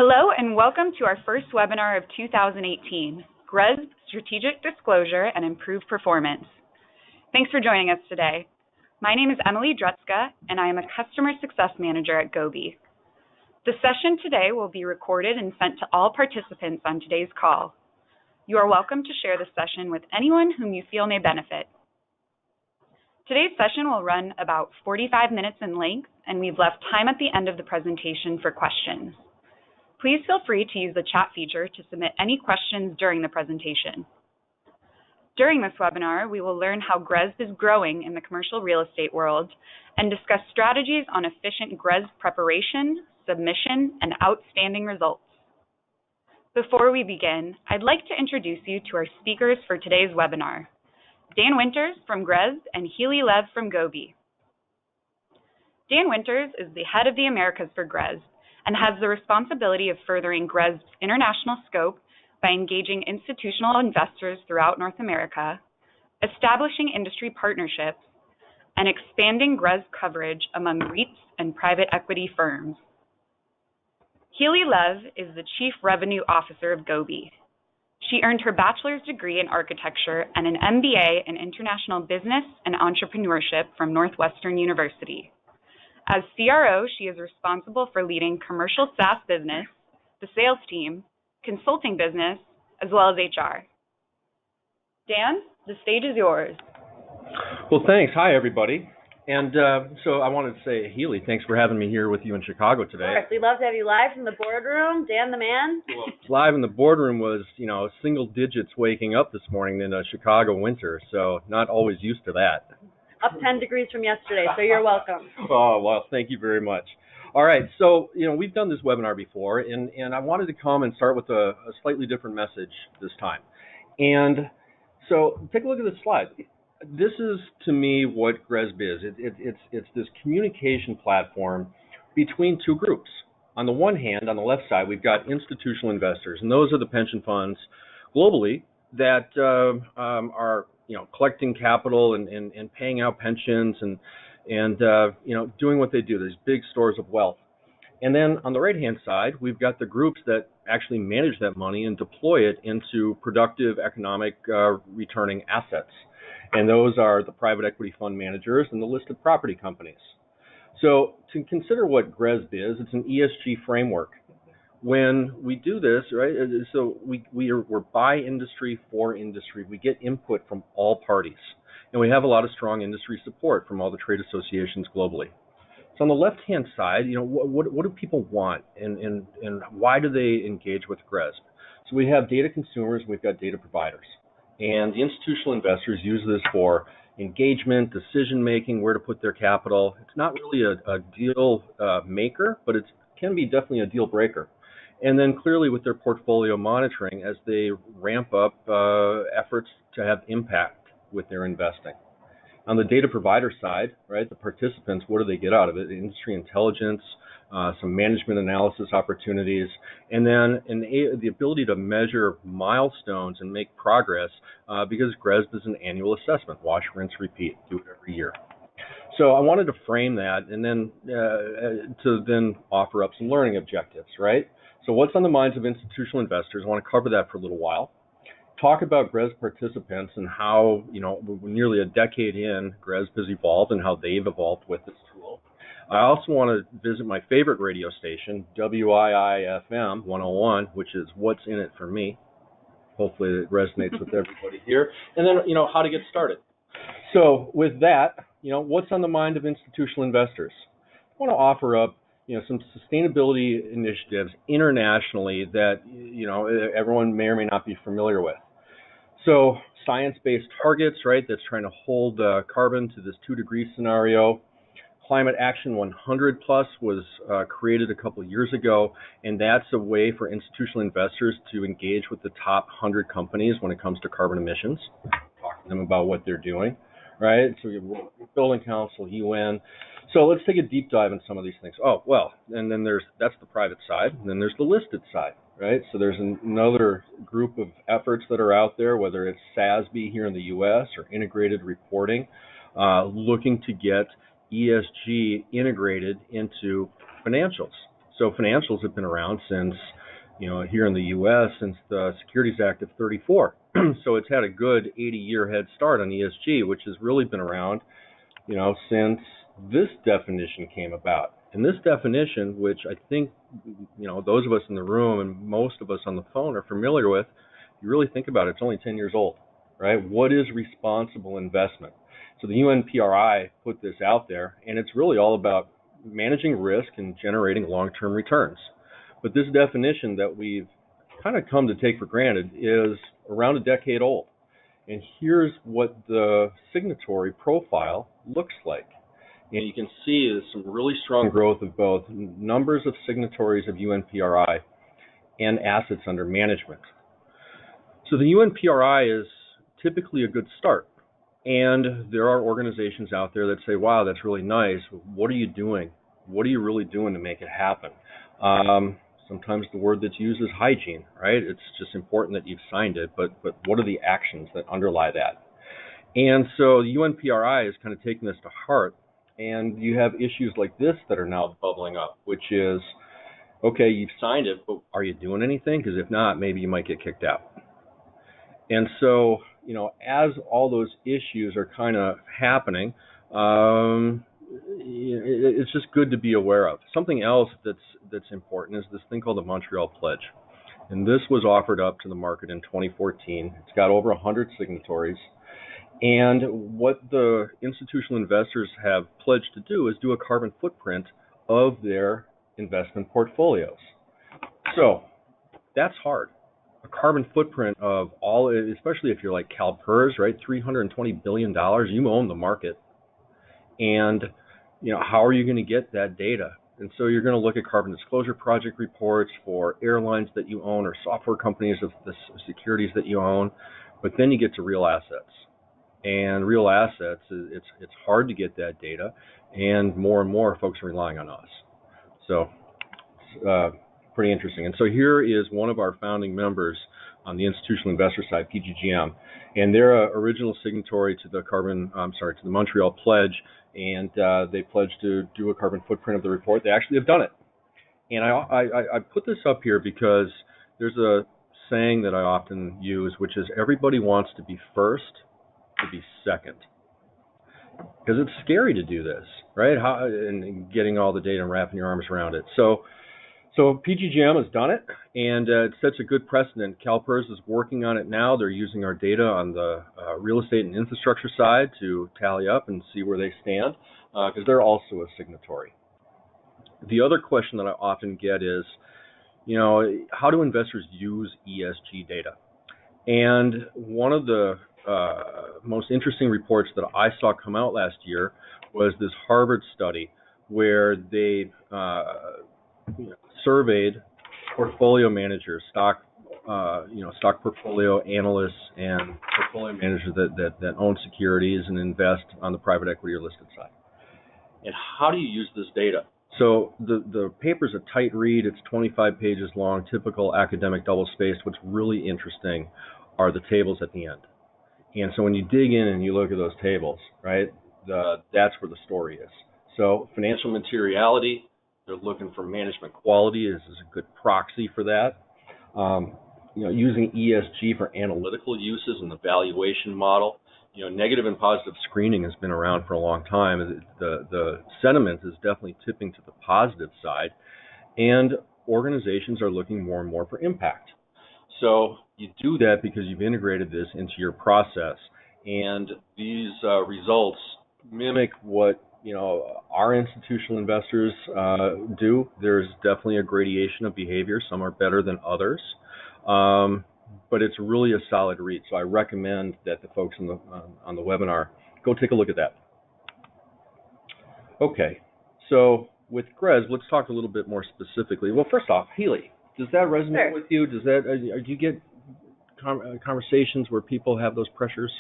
Hello and welcome to our first webinar of 2018, GRESB Strategic Disclosure and Improved Performance. Thanks for joining us today. My name is Emily Drutzka and I am a Customer Success Manager at Gobi. The session today will be recorded and sent to all participants on today's call. You are welcome to share the session with anyone whom you feel may benefit. Today's session will run about 45 minutes in length, and we've left time at the end of the presentation for questions. Please feel free to use the chat feature to submit any questions during the presentation. During this webinar, we will learn how GRESB is growing in the commercial real estate world and discuss strategies on efficient GRESB preparation, submission, and outstanding results. Before we begin, I'd like to introduce you to our speakers for today's webinar, Dan Winters from GRESB and Healy Lev from Gobi. Dan Winters is the head of the Americas for GRESB and has the responsibility of furthering GRESB's international scope by engaging institutional investors throughout North America, establishing industry partnerships, and expanding GRESB coverage among REITs and private equity firms. Healy Lev is the Chief Revenue Officer of Gobi. She earned her bachelor's degree in architecture and an MBA in international business and entrepreneurship from Northwestern University. As CRO, she is responsible for leading commercial SaaS business, the sales team, consulting business, as well as HR. Dan, the stage is yours. Well, thanks. Hi, everybody. And so I wanted to say, Healy, thanks for having me here with you in Chicago today. Of course, we'd love to have you live from the boardroom. Dan the man. Well, live in the boardroom was, single digits waking up this morning in a Chicago winter, so not always used to that. Up 10 degrees from yesterday, so you're welcome. Oh, well, thank you very much. All right, so, we've done this webinar before, and I wanted to come and start with a slightly different message this time. And so take a look at this slide. This is, to me, what GRESB is. It's this communication platform between two groups. On the one hand, on the left side, we've got institutional investors, and those are the pension funds globally that are, collecting capital and paying out pensions and doing what they do, these big stores of wealth. And then on the right-hand side, we've got the groups that actually manage that money and deploy it into productive economic returning assets. And those are the private equity fund managers and the listed property companies. So to consider what GRESB is, it's an ESG framework. When we do this, right, so we're by industry, for industry. We get input from all parties. And we have a lot of strong industry support from all the trade associations globally. So on the left-hand side, what do people want and why do they engage with GRESB? So we have data consumers, we've got data providers. And the institutional investors use this for engagement, decision-making, where to put their capital. It's not really a deal maker, but it can be definitely a deal breaker. And then clearly with their portfolio monitoring as they ramp up efforts to have impact with their investing. On the data provider side, right, the participants, what do they get out of it? Industry intelligence, some management analysis opportunities, and then the ability to measure milestones and make progress because GRESB is an annual assessment, wash, rinse, repeat, do it every year. So I wanted to frame that and then to then offer up some learning objectives, right? So what's on the minds of institutional investors? I want to cover that for a little while. Talk about GRESB participants and how, nearly a decade in, GRESB has evolved and how they've evolved with this tool. I also want to visit my favorite radio station, WIIFM 101, which is What's in It for Me. Hopefully it resonates with everybody here. And then, how to get started. So with that, what's on the mind of institutional investors? I want to offer up, some sustainability initiatives internationally that, everyone may or may not be familiar with. So science-based targets, right, that's trying to hold carbon to this 2-degree scenario. Climate Action 100 Plus was created a couple of years ago, and that's a way for institutional investors to engage with the top 100 companies when it comes to carbon emissions, talk to them about what they're doing, right? So you have Building Council, UN. So let's take a deep dive in some of these things. Oh, well, and then that's the private side, and then there's the listed side, right? So there's another group of efforts that are out there, whether it's SASB here in the US or integrated reporting, looking to get ESG integrated into financials. So financials have been around since, here in the U.S. since the Securities Act of 34. So it's had a good 80-year head start on ESG, which has really been around, since this definition came about. And this definition, which I think, those of us in the room and most of us on the phone are familiar with, you really think about it, it's only 10 years old, right? What is responsible investment? So the UNPRI put this out there, and it's really all about managing risk and generating long-term returns. But this definition that we've kind of come to take for granted is around a decade old. And here's what the signatory profile looks like. And you can see there's some really strong growth of both numbers of signatories of UNPRI and assets under management. So the UNPRI is typically a good start. And there are organizations out there that say, wow, that's really nice. What are you doing? What are you really doing to make it happen? Sometimes the word that's used is hygiene, right? It's just important that you've signed it, but what are the actions that underlie that? And so the UNPRI is kind of taking this to heart. And you have issues like this that are now bubbling up, which is, okay, you've signed it, but are you doing anything? Because if not, maybe you might get kicked out. And so, as all those issues are kind of happening, it's just good to be aware of. Something else that's important is this thing called the Montreal Pledge. And this was offered up to the market in 2014. It's got over 100 signatories. And what the institutional investors have pledged to do is do a carbon footprint of their investment portfolios. So that's hard. A carbon footprint of all, especially if you're like CalPERS, right? $320 billion, you own the market. And, how are you going to get that data? And so you're going to look at carbon disclosure project reports for airlines that you own or software companies of the securities that you own. But then you get to real assets. And real assets, it's hard to get that data, and more folks are relying on us. So it's pretty interesting. And so here is one of our founding members on the institutional investor side, PGGM, and they're an original signatory to the to the Montreal Pledge, and they pledged to do a carbon footprint of the report. They actually have done it. And I put this up here because there's a saying that I often use, which is everybody wants to be first, to be second, because it's scary to do this, right? And getting all the data and wrapping your arms around it. So PGGM has done it, and it sets a good precedent. CalPERS is working on it now. They're using our data on the real estate and infrastructure side to tally up and see where they stand, because they're also a signatory. The other question that I often get is, how do investors use ESG data? And one of the most interesting reports that I saw come out last year was this Harvard study where they surveyed portfolio managers, stock portfolio analysts, and portfolio managers that own securities and invest on the private equity or listed side. And how do you use this data? So the paper's a tight read. It's 25 pages long, typical academic double-spaced. What's really interesting are the tables at the end. And so when you dig in and you look at those tables, right, that's where the story is. So financial materiality, they're looking for management quality. This is a good proxy for that. Using ESG for analytical uses in the valuation model. Negative and positive screening has been around for a long time. The sentiment is definitely tipping to the positive side, and organizations are looking more and more for impact. So you do that because you've integrated this into your process, and these results mimic what our institutional investors do. There's definitely a gradation of behavior. Some are better than others, but it's really a solid read. So I recommend that the folks on the webinar go take a look at that. Okay, so with GRESB, let's talk a little bit more specifically. Well, first off, Healy, does that resonate with you? Does that do you get conversations where people have those pressures?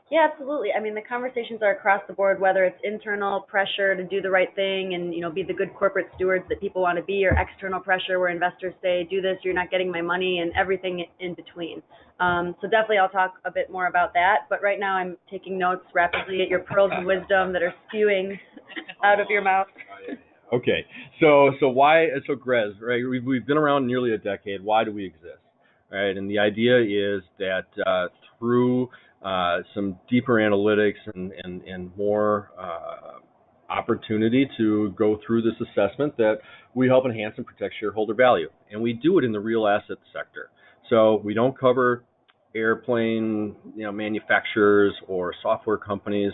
Yeah, absolutely. I mean, the conversations are across the board, whether it's internal pressure to do the right thing and, be the good corporate stewards that people want to be, or external pressure where investors say, do this, you're not getting my money, and everything in between. So definitely I'll talk a bit more about that. But right now I'm taking notes rapidly at your pearls of wisdom that are spewing out of your mouth. Okay, so why? So GRESB, right? We've been around nearly a decade. Why do we exist, right? And the idea is that through some deeper analytics and more opportunity to go through this assessment, that we help enhance and protect shareholder value, and we do it in the real asset sector. So we don't cover airplane, manufacturers or software companies,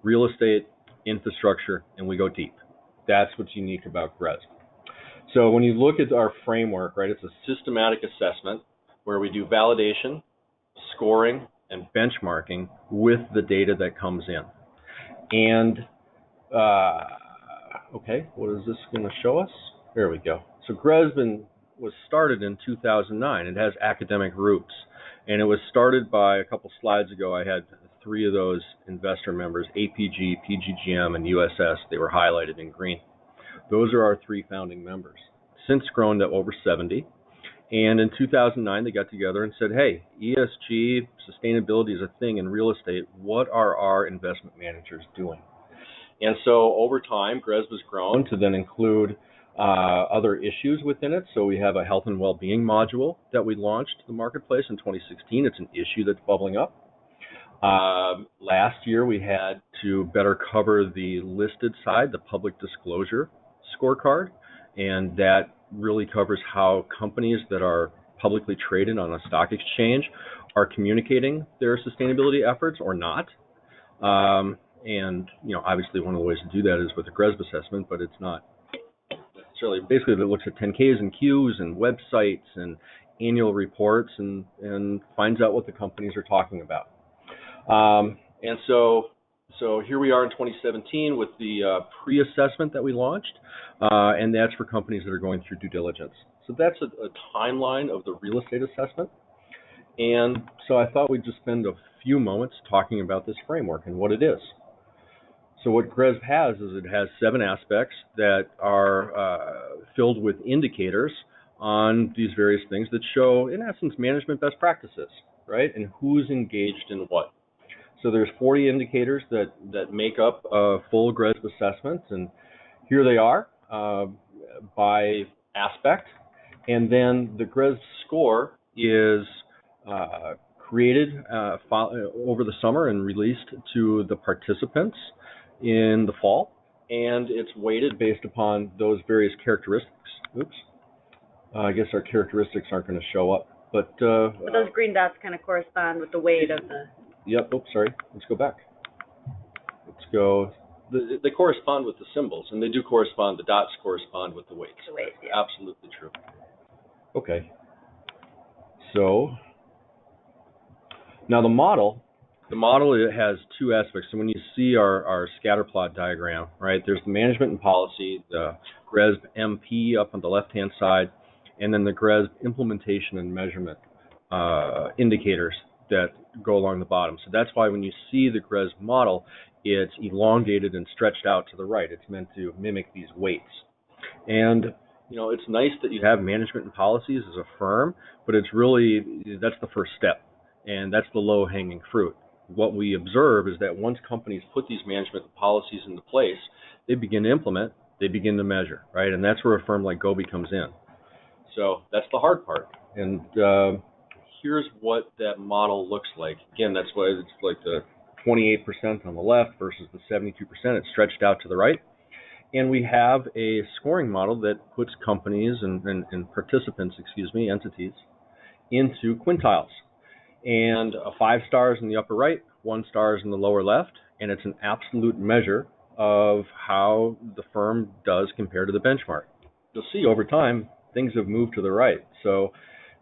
real estate, infrastructure, and we go deep. That's what's unique about GRESB. So when you look at our framework, right, it's a systematic assessment where we do validation, scoring, and benchmarking with the data that comes in. And, okay, what is this going to show us? There we go. So GRESB was started in 2009. It has academic roots. And it was started by, a couple slides ago, I had 3 of those investor members, APG, PGGM, and USS. They were highlighted in green. Those are our 3 founding members. Since grown to over 70. And in 2009, they got together and said, hey, ESG, sustainability is a thing in real estate. What are our investment managers doing? And so over time, GRESB has grown to then include other issues within it. So we have a health and well-being module that we launched to the marketplace in 2016. It's an issue that's bubbling up. Last year, we had to better cover the listed side, the public disclosure scorecard, and that really covers how companies that are publicly traded on a stock exchange are communicating their sustainability efforts or not. And obviously one of the ways to do that is with a GRESB assessment, but it's not necessarily. Basically, it looks at 10Ks and Qs and websites and annual reports and finds out what the companies are talking about. And so here we are in 2017 with the pre-assessment that we launched, and that's for companies that are going through due diligence. So that's a timeline of the real estate assessment. And so I thought we'd just spend a few moments talking about this framework and what it is. So what GRESB has is it has 7 aspects that are filled with indicators on these various things that show, in essence, management best practices, right? And who's engaged in what. So there's 40 indicators that make up a full GRESB assessment, and here they are by aspect. And then the GRESB score is created over the summer and released to the participants in the fall, and it's weighted based upon those various characteristics. Oops. I guess our characteristics aren't going to show up, but those green dots kind of correspond with the weight of the. Yep. Oops. Sorry. Let's go back. Let's go. They correspond with the symbols, and they do correspond. The dots correspond with the weights. The weights, yeah. Absolutely true. Okay. So now the model it has 2 aspects. So when you see our scatter plot diagram, right, there's the management and policy, the GRESB MP up on the left-hand side, and then the GRESB implementation and measurement indicators that go along the bottom. So that's why when you see the GRESB model, it's elongated and stretched out to the right. It's meant to mimic these weights. And it's nice that you have management and policies as a firm, but it's really, that's the first step, and that's the low-hanging fruit. What we observe is that once companies put these management policies into place, they begin to implement, they begin to measure, right? And that's where a firm like Gobi comes in. So that's the hard part. And here's what that model looks like. Again, that's why it's like the 28% on the left versus the 72%. It's stretched out to the right. And we have a scoring model that puts companies and participants, entities, into quintiles. And 5 stars in the upper right, 1 star in the lower left, and it's an absolute measure of how the firm does compare to the benchmark. You'll see over time things have moved to the right. So,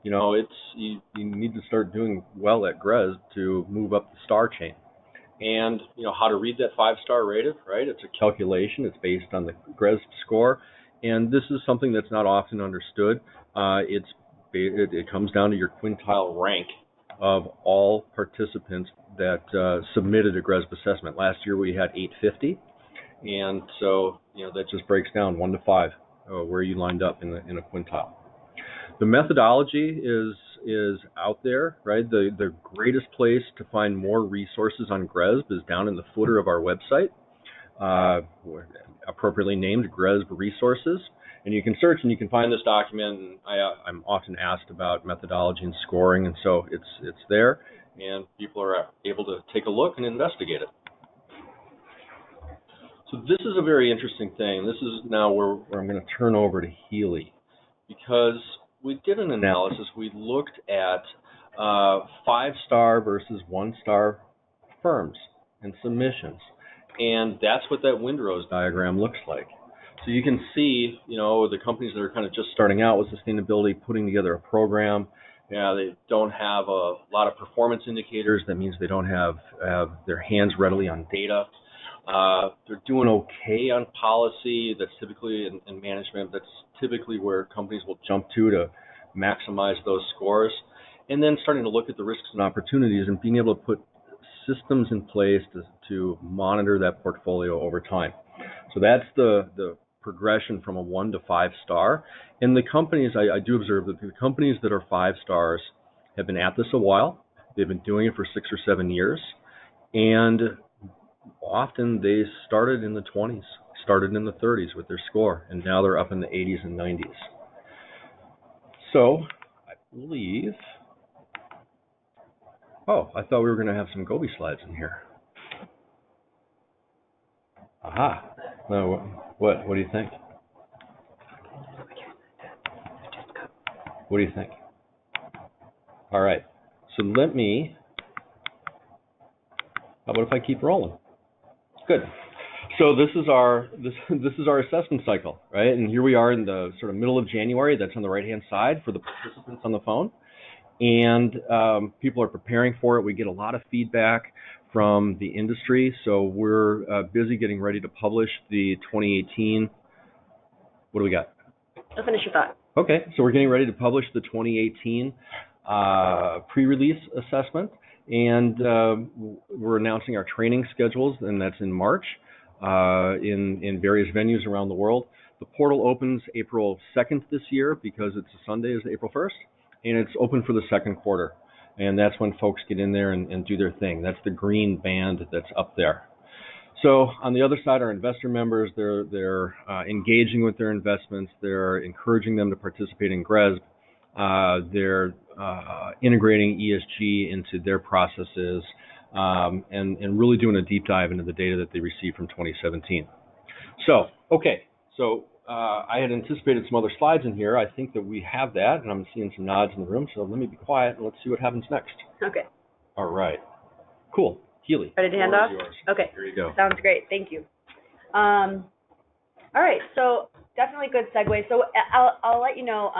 you need to start doing well at GRESB to move up the star chain. And how to read that 5-star rated, right? It's a calculation. It's based on the GRESB score, and this is something that's not often understood. It comes down to your quintile rank of all participants that submitted a GRESB assessment. Last year we had 850, and so that just breaks down 1 to 5 where you lined up in a quintile. The methodology is out there, right? The greatest place to find more resources on GRESB is down in the footer of our website. appropriately named GRESB resources. And you can search and you can find this document. And I'm often asked about methodology and scoring, and so it's there, and people are able to take a look and investigate it. So this is a very interesting thing. This is now where I'm going to turn over to Healy, because we did an analysis. We looked at 5-star versus 1-star firms and submissions, and that's what that windrows diagram looks like. So you can see, the companies that are kind of just starting out with sustainability, putting together a program. They don't have a lot of performance indicators. That means they don't have their hands readily on data. They're doing okay on policy. That's typically in management. That's typically where companies will jump to maximize those scores. And then starting to look at the risks and opportunities and being able to put systems in place to monitor that portfolio over time. So that's the progression from a 1 to 5-star. And the companies, I do observe that the companies that are 5 stars have been at this a while. They've been doing it for 6 or 7 years. And often they started in the 20s, started in the 30s with their score, and now they're up in the 80s and 90s. So I believe, I thought we were going to have some Gobi slides in here. Aha. No, what do you think? What do you think? All right. So how about if I keep rolling? Good. So this is our assessment cycle, right? And here we are in the sort of middle of January. That's on the right-hand side for the participants on the phone. And people are preparing for it. We get a lot of feedback from the industry. So we're busy getting ready to publish the 2018. What do we got? I'll finish your thought. Okay. So we're getting ready to publish the 2018 pre-release assessment. And we're announcing our training schedules, and that's in March in various venues around the world. The portal opens April 2nd this year because it's a Sunday, is April 1st, and it's open for the second quarter. And that's when folks get in there and do their thing. That's the green band that's up there. So on the other side, our investor members, they're engaging with their investments. They're encouraging them to participate in GRESB. They're integrating ESG into their processes and really doing a deep dive into the data that they received from 2017. So, okay, so I had anticipated some other slides in here. I think that we have that, and I'm seeing some nods in the room, so let me be quiet and let's see what happens next. Okay. All right. Cool. Healy. Ready to hand off? Yours. Okay. Here you go. Sounds great. Thank you. All right, so definitely good segue. So I'll let you know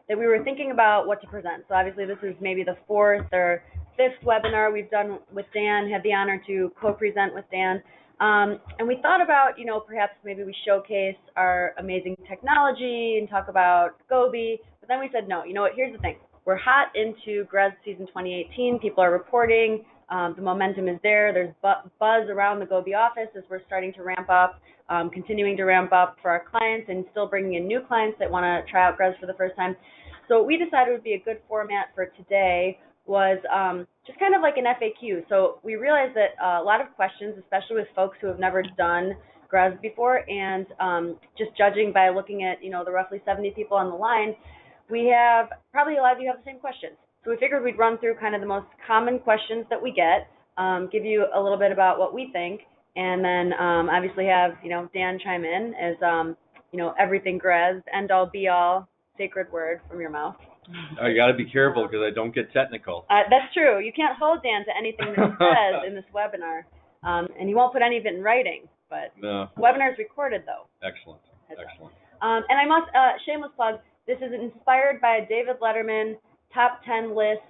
that we were thinking about what to present. So obviously this is maybe the 4th or 5th webinar we've done with Dan, had the honor to co-present with Dan. And we thought about, perhaps maybe we showcase our amazing technology and talk about Gobi, but then we said, no, you know what, here's the thing. We're hot into GRESB season 2018. People are reporting. The momentum is there. There's buzz around the Gobi office as we're starting to ramp up, continuing to ramp up for our clients and still bringing in new clients that want to try out GRESB for the first time. So what we decided would be a good format for today was just kind of like an FAQ. So we realized that a lot of questions, especially with folks who have never done GRESB before, and just judging by looking at, the roughly 70 people on the line, we have probably a lot of you have the same questions. So we figured we'd run through kind of the most common questions that we get, give you a little bit about what we think, and then obviously have, Dan chime in as, everything GRESB, end all be all, sacred word from your mouth. I got to be careful because I don't get technical. That's true. You can't hold Dan to anything that he says in this webinar, and he won't put any of it in writing, but no. The webinar is recorded, though. Excellent. Excellent. And I must, shameless plug, this is inspired by a David Letterman top 10 list.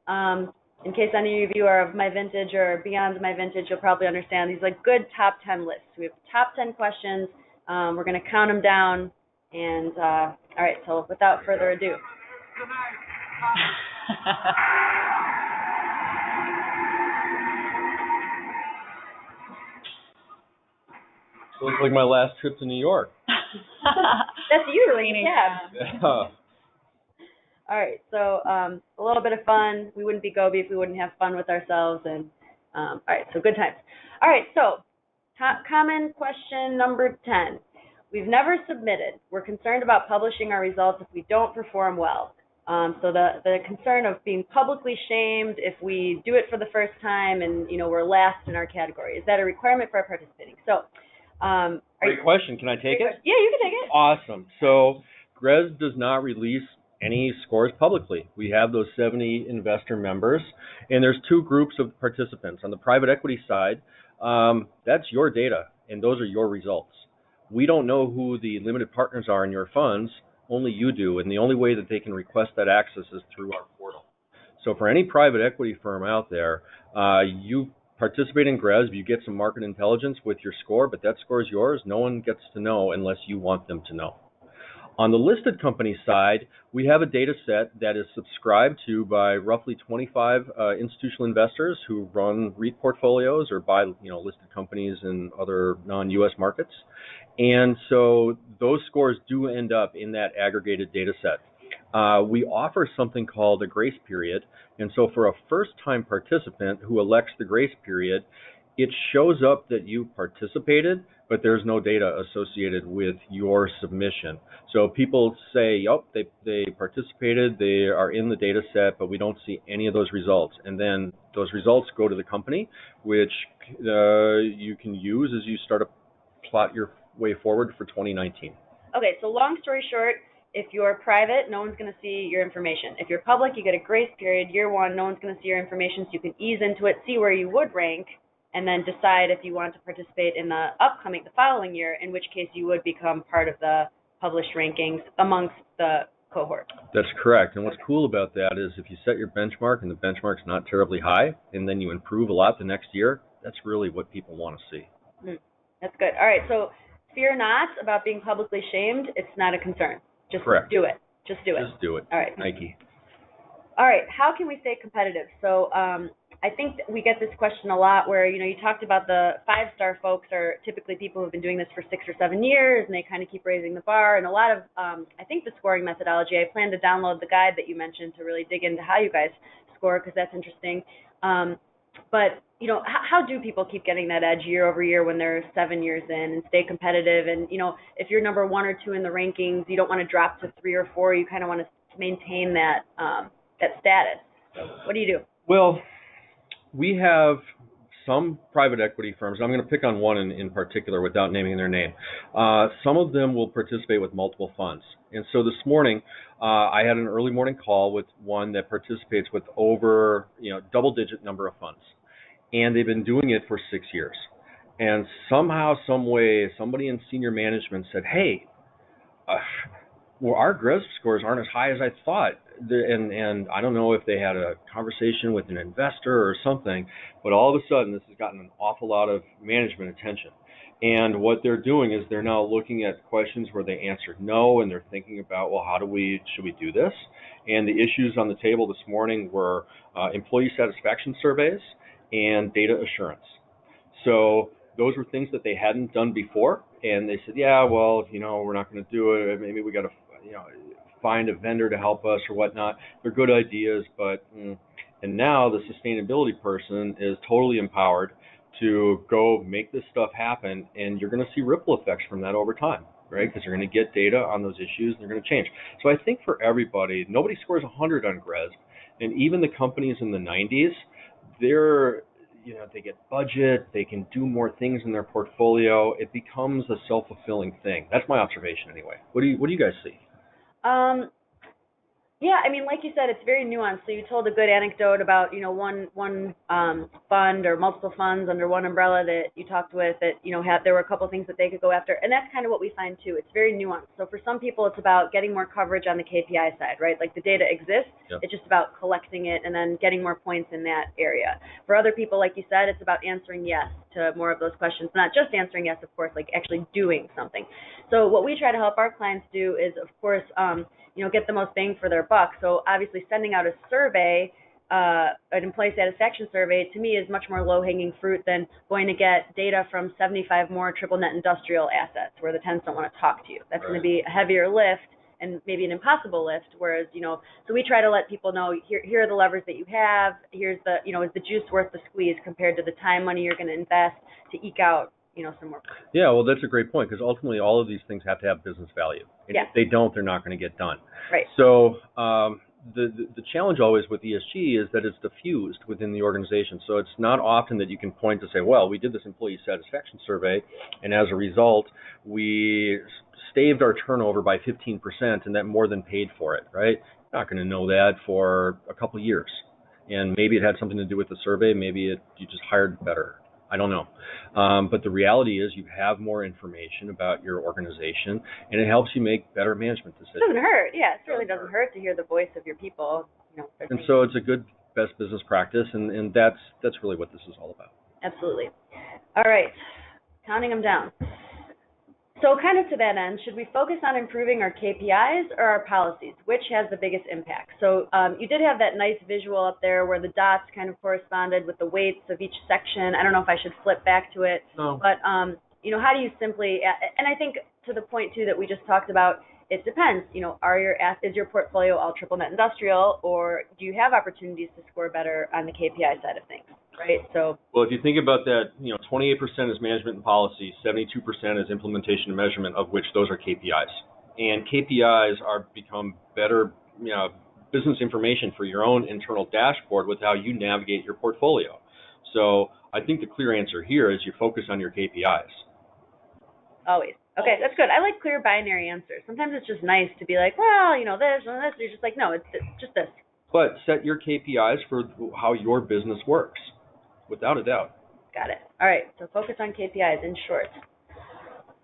In case any of you are of my vintage or beyond my vintage, you'll probably understand these like good top 10 lists. We have top 10 questions. We're going to count them down. And all right, so without further ado. So it's like my last trip to New York. That's you in the cab. Yeah. All right, so a little bit of fun. We wouldn't be Gobi if we wouldn't have fun with ourselves. And all right, so good times. All right, so Common question number 10. We've never submitted. We're concerned about publishing our results if we don't perform well. So the concern of being publicly shamed if we do it for the first time and we're last in our category. Is that a requirement for our participating? So, great question. Can I take it? Yeah, you can take it. Awesome. So GRESB does not release any scores publicly. We have those 70 investor members, and there's two groups of participants. On the private equity side, that's your data, and those are your results. We don't know who the limited partners are in your funds, only you do, and the only way that they can request that access is through our portal. So for any private equity firm out there, you participate in GRESB, you get some market intelligence with your score, but that score is yours. No one gets to know unless you want them to know. On the listed company side, we have a data set that is subscribed to by roughly 25 institutional investors who run REIT portfolios or buy listed companies in other non-US markets. And so those scores do end up in that aggregated data set. We offer something called a grace period. And so for a first-time participant who elects the grace period, it shows up that you participated, but there's no data associated with your submission. So people say, oh, they participated, they are in the data set, but we don't see any of those results. And then those results go to the company, which you can use as you start to plot your way forward for 2019. Okay, so long story short, if you're private, no one's going to see your information. If you're public, you get a grace period. Year one, no one's going to see your information, so you can ease into it, see where you would rank, and then decide if you want to participate in the following year, in which case you would become part of the published rankings amongst the cohort. That's correct. And what's cool about that is if you set your benchmark and the benchmark's not terribly high, and then you improve a lot the next year, that's really what people want to see. That's good. All right, so fear not about being publicly shamed. It's not a concern. Just correct. Do it. Just do it. Just do it. All right. Nike. All right, how can we stay competitive? So I think that we get this question a lot where, you talked about the 5-star folks are typically people who've been doing this for 6 or 7 years, and they kind of keep raising the bar. And a lot of, I think the scoring methodology, I plan to download the guide that you mentioned to really dig into how you guys score, because that's interesting. But, how do people keep getting that edge year over year when they're 7 years in and stay competitive? And, if you're number 1 or 2 in the rankings, you don't want to drop to 3 or 4. You kind of want to maintain that that status. So what do you do? Well, we have some private equity firms. I'm going to pick on one in particular without naming their name. Some of them will participate with multiple funds. And so this morning, I had an early morning call with one that participates with over, double-digit number of funds. And they've been doing it for 6 years. And somehow, some way, somebody in senior management said, hey, well, our GRESB scores aren't as high as I thought. And I don't know if they had a conversation with an investor or something, but all of a sudden this has gotten an awful lot of management attention. And what they're doing is they're now looking at questions where they answered no, and they're thinking about, well, should we do this? And the issues on the table this morning were employee satisfaction surveys and data assurance. So those were things that they hadn't done before, and they said, yeah, well, we're not going to do it. Maybe we got to, find a vendor to help us or whatnot. They're good ideas, but and now the sustainability person is totally empowered to go make this stuff happen, and you're going to see ripple effects from that over time, right? Because you're going to get data on those issues, and they're going to change. So I think for everybody, nobody scores 100 on GRESB, and even the companies in the 90s, they get budget, they can do more things in their portfolio. It becomes a self-fulfilling thing. That's my observation anyway. What do you guys see? Yeah, I mean, like you said, it's very nuanced. So you told a good anecdote about, one fund or multiple funds under one umbrella that you talked with that, there were a couple of things that they could go after. And that's kind of what we find too. It's very nuanced. So for some people, it's about getting more coverage on the KPI side, right? Like the data exists. Yep. It's just about collecting it and then getting more points in that area. For other people, like you said, it's about answering yes to more of those questions, not just answering yes, of course, like actually doing something. So what we try to help our clients do is, of course, get the most bang for their buck. So obviously sending out a survey, an employee satisfaction survey, to me is much more low-hanging fruit than going to get data from 75 more triple net industrial assets where the tenants don't want to talk to you. That's right. Going to be a heavier lift and maybe an impossible lift, whereas, so we try to let people know, here are the levers that you have, here's the, is the juice worth the squeeze compared to the time, money you're going to invest to eke out some more. Yeah, well, that's a great point, because ultimately all of these things have to have business value. And Yeah. if they don't, they're not going to get done. Right. So the challenge always with ESG is that it's diffused within the organization. So it's not often that you can point to say, well, we did this employee satisfaction survey, and as a result, we staved our turnover by 15%, and that more than paid for it, right? You're not going to know that for a couple of years. And maybe it had something to do with the survey. Maybe you just hired better. I don't know. But the reality is you have more information about your organization, and it helps you make better management decisions. It doesn't hurt. Yeah, it certainly doesn't hurt to hear the voice of your people. And so it's a good best business practice, and that's really what this is all about. Absolutely. All right, counting them down. So kind of to that end, should we focus on improving our KPIs or our policies? Which has the biggest impact? So you did have that nice visual up there where the dots kind of corresponded with the weights of each section. I don't know if I should flip back to it. No. But, how do you simply, and I think to the point, too, that we just talked about, it depends. Is your portfolio all triple net industrial, or do you have opportunities to score better on the KPI side of things? Right. So. Well, if you think about that, 28% is management and policy, 72% is implementation and measurement, of which those are KPIs. And KPIs are become better, business information for your own internal dashboard with how you navigate your portfolio. So I think the clear answer here is you focus on your KPIs. Always. Okay, that's good. I like clear binary answers. Sometimes it's just nice to be like, well, this and this. You're just like, no, it's just this. But set your KPIs for how your business works. Without a doubt. Got it. All right, so focus on KPIs in short.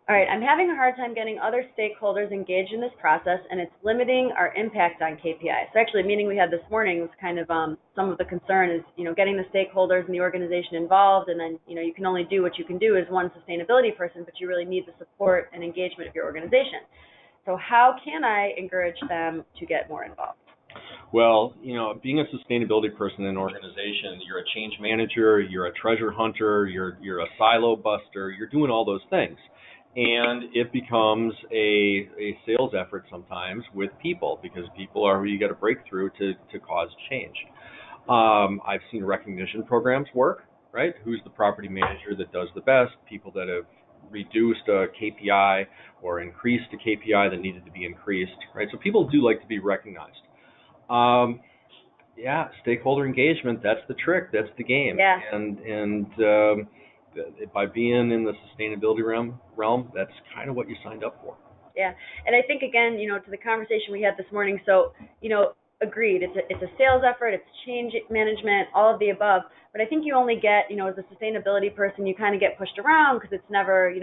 All right, I'm having a hard time getting other stakeholders engaged in this process, and it's limiting our impact on KPIs. So actually, a meeting we had this morning was kind of some of the concern is, getting the stakeholders and the organization involved, and then, you can only do what you can do as one sustainability person, but you really need the support and engagement of your organization. So how can I encourage them to get more involved? Well, being a sustainability person in an organization, you're a change manager, you're a treasure hunter, you're a silo buster, you're doing all those things. And it becomes a sales effort sometimes with people, because people are who you got to break through to cause change. I've seen recognition programs work, right? Who's the property manager that does the best? People that have reduced a KPI or increased a KPI that needed to be increased, right? So people do like to be recognized. Stakeholder engagement, that's the trick, that's the game. Yeah. And by being in the sustainability realm, that's kind of what you signed up for. Yeah. And I think, again, to the conversation we had this morning, so, agreed, it's a sales effort, it's change management, all of the above. But I think you only get, as a sustainability person, you kind of get pushed around because it's never,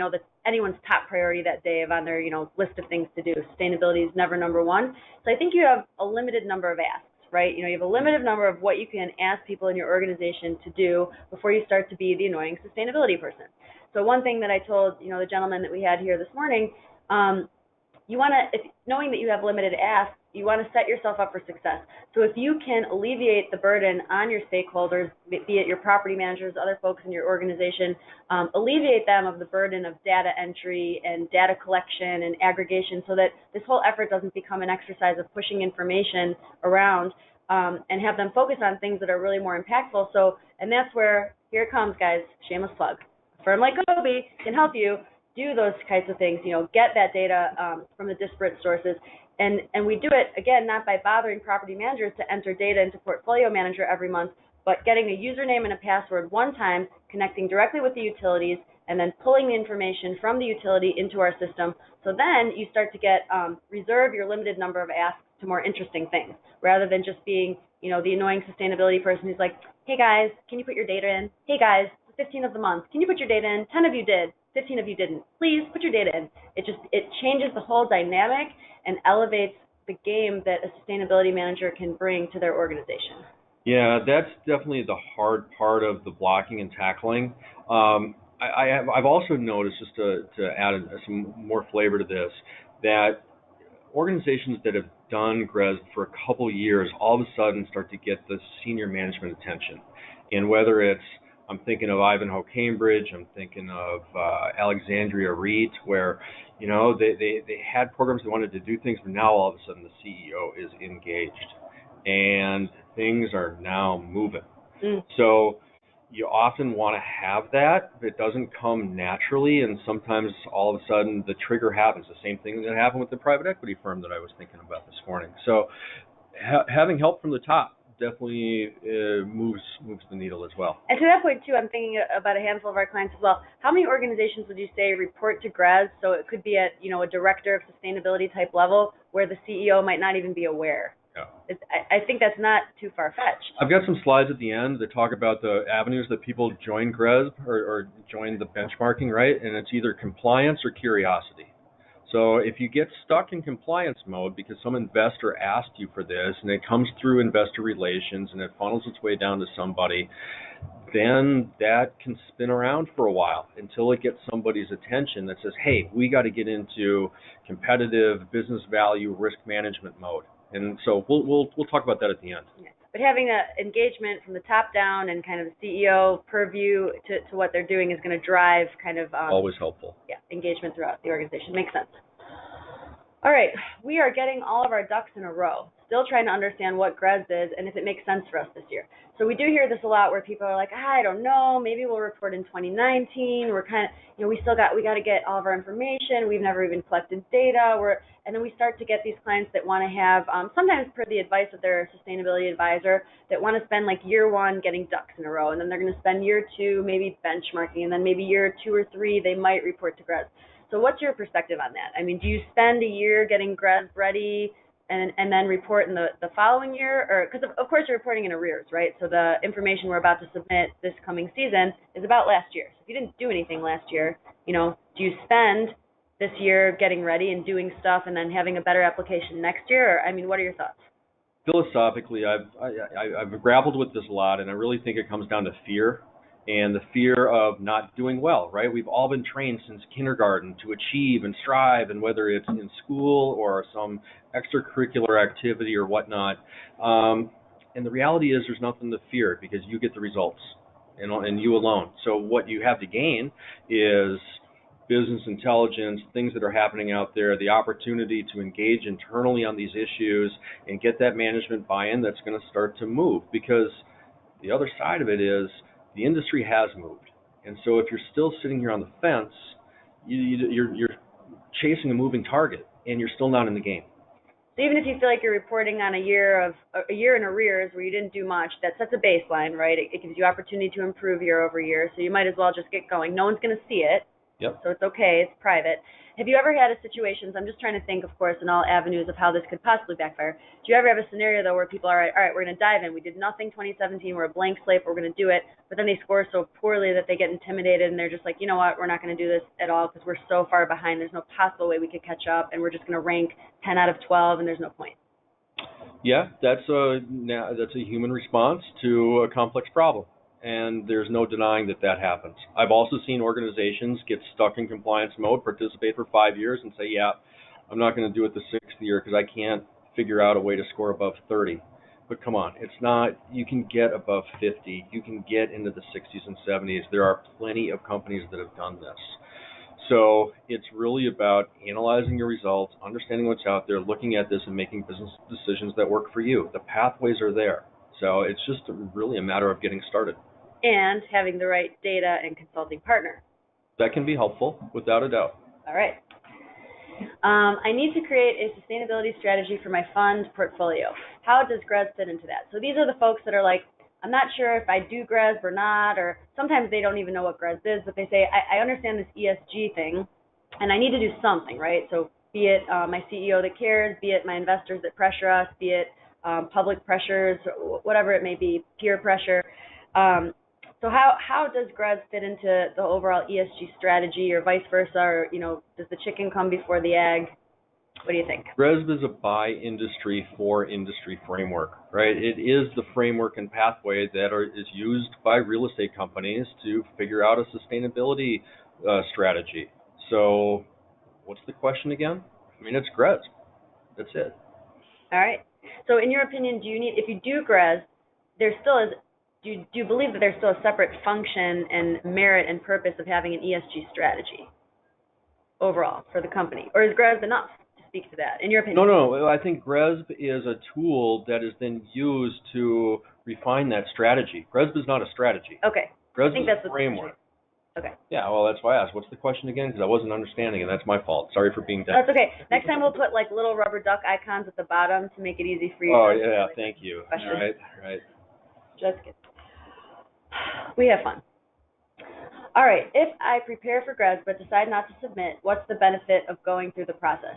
anyone's top priority that day on their, list of things to do. Sustainability is never number one. So I think you have a limited number of asks, right? You have a limited number of what you can ask people in your organization to do before you start to be the annoying sustainability person. So one thing that I told, the gentleman that we had here this morning, you want to, knowing that you have limited asks, you want to set yourself up for success. So if you can alleviate the burden on your stakeholders, be it your property managers, other folks in your organization, alleviate them of the burden of data entry and data collection and aggregation, so that this whole effort doesn't become an exercise of pushing information around, and have them focus on things that are really more impactful. So, and that's where, here it comes, guys, shameless plug. A firm like Obi can help you do those kinds of things, get that data from the disparate sources. And we do it, again, not by bothering property managers to enter data into Portfolio Manager every month, but getting a username and a password one time, connecting directly with the utilities, and then pulling the information from the utility into our system. So then you start to get reserve your limited number of asks to more interesting things, rather than just being, the annoying sustainability person who's like, hey guys, can you put your data in? Hey guys, the 15th of the month, can you put your data in? 10 of you did. 15 of you didn't. Please put your data in. It changes the whole dynamic and elevates the game that a sustainability manager can bring to their organization. Yeah, that's definitely the hard part of the blocking and tackling. I've also noticed, just to add some more flavor to this, that organizations that have done GRESB for a couple years all of a sudden start to get the senior management attention. And whether it's, I'm thinking of Ivanhoe Cambridge, I'm thinking of Alexandria REIT, where, they had programs they wanted to do things, but now all of a sudden the CEO is engaged and things are now moving. So, you often want to have that. It doesn't come naturally, and sometimes all of a sudden the trigger happens. The same thing that happened with the private equity firm that I was thinking about this morning. So having help from the top definitely moves the needle as well. And to that point too, I'm thinking about a handful of our clients as well. How many organizations would you say report to GRESB? So it could be at a director of sustainability type level where the CEO might not even be aware. Yeah. I think that's not too far-fetched. I've got some slides at the end that talk about the avenues that people join GRESB or join the benchmarking, right? And it's either compliance or curiosity. So if you get stuck in compliance mode because some investor asked you for this and it comes through investor relations and it funnels its way down to somebody, then that can spin around for a while until it gets somebody's attention that says, hey, we got to get into competitive business value risk management mode. And so we'll talk about that at the end. Yeah. But having an engagement from the top down and kind of the CEO purview to what they're doing is going to drive kind of always helpful. Yeah, engagement throughout the organization. Makes sense. All right, we are getting all of our ducks in a row, still trying to understand what GRESB is and if it makes sense for us this year. So we do hear this a lot where people are like, I don't know, maybe we'll report in 2019. We're kind of, we got to get all of our information. We've never even collected data. And then we start to get these clients that want to have, sometimes per the advice of their sustainability advisor, that want to spend like year one getting ducks in a row, and then they're going to spend year two maybe benchmarking, and then maybe year 2 or 3 they might report to GRESB. So what's your perspective on that? I mean, do you spend a year getting GRESB ready and then report in the following year? Or because of course you're reporting in arrears, right? So the information we're about to submit this coming season is about last year. So if you didn't do anything last year, do you spend this year getting ready and doing stuff and then having a better application next year? Or, I mean, what are your thoughts? Philosophically, I've grappled with this a lot, and I really think it comes down to fear. And the fear of not doing well, right? We've all been trained since kindergarten to achieve and strive, and whether it's in school or some extracurricular activity or whatnot. And the reality is there's nothing to fear because you get the results and you alone. So what you have to gain is business intelligence, things that are happening out there, the opportunity to engage internally on these issues and get that management buy-in that's going to start to move. Because the other side of it is, the industry has moved, and so if you're still sitting here on the fence, you're chasing a moving target, and you're still not in the game. So even if you feel like you're reporting on a year in arrears where you didn't do much, that sets a baseline, right? It gives you opportunity to improve year over year, so you might as well just get going. No one's going to see it, Yep. So it's okay. It's private. Have you ever had a situation, I'm just trying to think, of course, in all avenues of how this could possibly backfire. Do you ever have a scenario, though, where people are, all right, we're going to dive in. We did nothing 2017. We're a blank slate. We're going to do it. But then they score so poorly that they get intimidated, and they're just like, you know what, we're not going to do this at all because we're so far behind. There's no possible way we could catch up, and we're just going to rank 10 out of 12, and there's no point. Yeah, that's a human response to a complex problem. And there's no denying that happens. I've also seen organizations get stuck in compliance mode, participate for 5 years, and say, yeah, I'm not going to do it the 6th year because I can't figure out a way to score above 30. But come on, it's not, you can get above 50. You can get into the 60s and 70s. There are plenty of companies that have done this. So it's really about analyzing your results, understanding what's out there, looking at this, and making business decisions that work for you. The pathways are there. So it's just really a matter of getting started. And having the right data and consulting partner. That can be helpful, without a doubt. All right. I need to create a sustainability strategy for my fund portfolio. How does GRESB fit into that? So these are the folks that are like, I'm not sure if I do GRESB or not, or sometimes they don't even know what GRESB is, but they say, I understand this ESG thing, and I need to do something, right? So be it my CEO that cares, be it my investors that pressure us, be it public pressures, whatever it may be, peer pressure. So how does GRESB fit into the overall ESG strategy, or vice versa, or does the chicken come before the egg? What do you think? GRESB is a by industry for industry framework, right? It is the framework and pathway that is used by real estate companies to figure out a sustainability strategy. So what's the question again? I mean, it's GRESB. That's it. All right. So in your opinion, if you do GRESB, there still is. Do you believe that there's still a separate function and merit and purpose of having an ESG strategy overall for the company? Or is GRESB enough to speak to that, in your opinion? No. I think GRESB is a tool that is then used to refine that strategy. GRESB is not a strategy. Okay. GRESB think is that's a what framework. Okay. Yeah, well, that's why I asked. What's the question again? Because I wasn't understanding, and that's my fault. Sorry for being deaf. That's okay. Next time we'll put like little rubber duck icons at the bottom to make it easy for you. Oh, yeah, thank you. Questions. Right. Just kidding. We have fun. All right. If I prepare for GRESB but decide not to submit, what's the benefit of going through the process?